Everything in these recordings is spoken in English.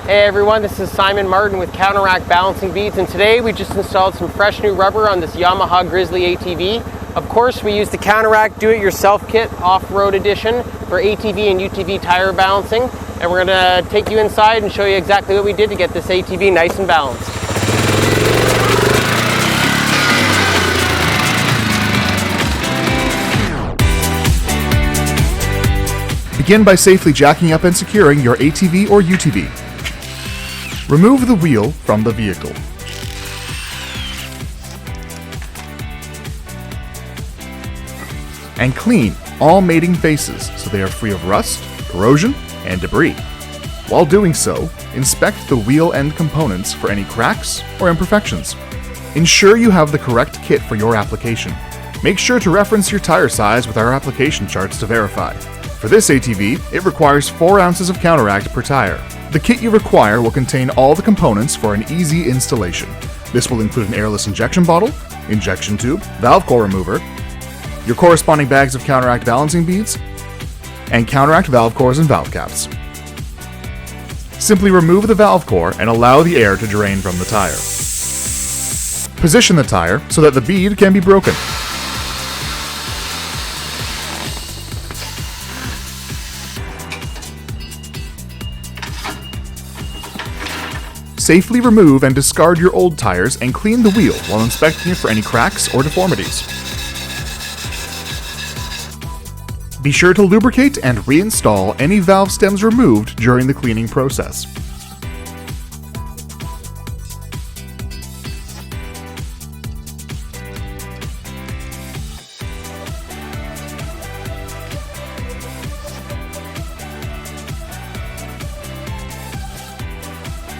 Hey everyone, this is Simon Martin with Counteract Balancing Beads, and today we just installed some fresh new rubber on this Yamaha Grizzly ATV. Of course, we used the Counteract Do-It-Yourself Kit Off-Road Edition for ATV and UTV tire balancing, and we're going to take you inside and show you exactly what we did to get this ATV nice and balanced. Begin by safely jacking up and securing your ATV or UTV. Remove the wheel from the vehicle. And clean all mating faces so they are free of rust, corrosion, and debris. While doing so, inspect the wheel end components for any cracks or imperfections. Ensure you have the correct kit for your application. Make sure to reference your tire size with our application charts to verify. For this ATV, it requires 4 ounces of Counteract per tire. The kit you require will contain all the components for an easy installation. This will include an airless injection bottle, injection tube, valve core remover, your corresponding bags of Counteract balancing beads, and Counteract valve cores and valve caps. Simply remove the valve core and allow the air to drain from the tire. Position the tire so that the bead can be broken. Safely remove and discard your old tires and clean the wheel while inspecting it for any cracks or deformities. Be sure to lubricate and reinstall any valve stems removed during the cleaning process.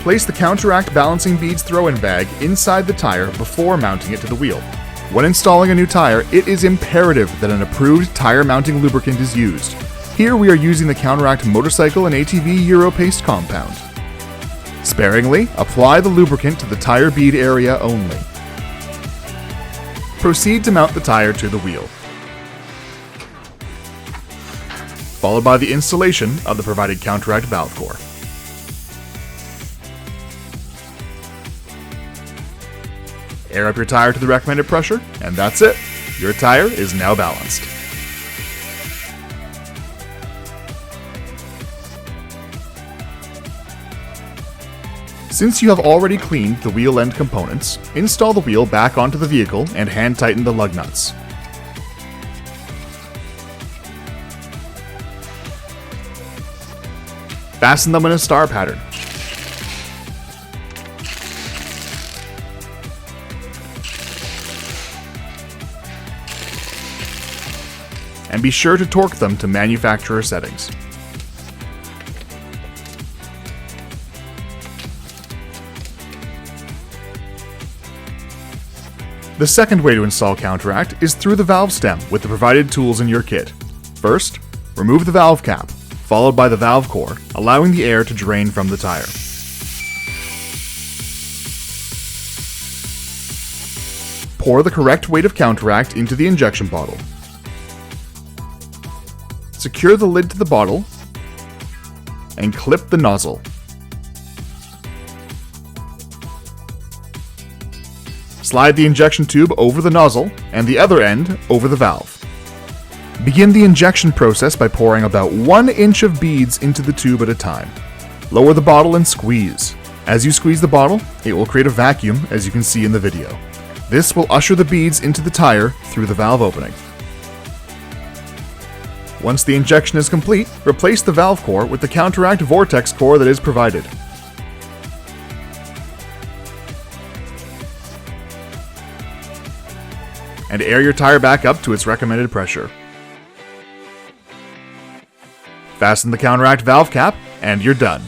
Place the Counteract Balancing Beads throw-in bag inside the tire before mounting it to the wheel. When installing a new tire, it is imperative that an approved tire mounting lubricant is used. Here we are using the Counteract Motorcycle and ATV Euro Paste compound. Sparingly, apply the lubricant to the tire bead area only. Proceed to mount the tire to the wheel, followed by the installation of the provided Counteract valve core. Air up your tire to the recommended pressure, and that's it. Your tire is now balanced. Since you have already cleaned the wheel end components, install the wheel back onto the vehicle and hand tighten the lug nuts. Fasten them in a star pattern. And be sure to torque them to manufacturer settings. The second way to install Counteract is through the valve stem with the provided tools in your kit. First, remove the valve cap, followed by the valve core, allowing the air to drain from the tire. Pour the correct weight of Counteract into the injection bottle. Secure the lid to the bottle and clip the nozzle. Slide the injection tube over the nozzle and the other end over the valve. Begin the injection process by pouring about 1 inch of beads into the tube at a time. Lower the bottle and squeeze. As you squeeze the bottle, it will create a vacuum, as you can see in the video. This will usher the beads into the tire through the valve opening. Once the injection is complete, replace the valve core with the Counteract Vortex core that is provided. And air your tire back up to its recommended pressure. Fasten the Counteract valve cap, and you're done.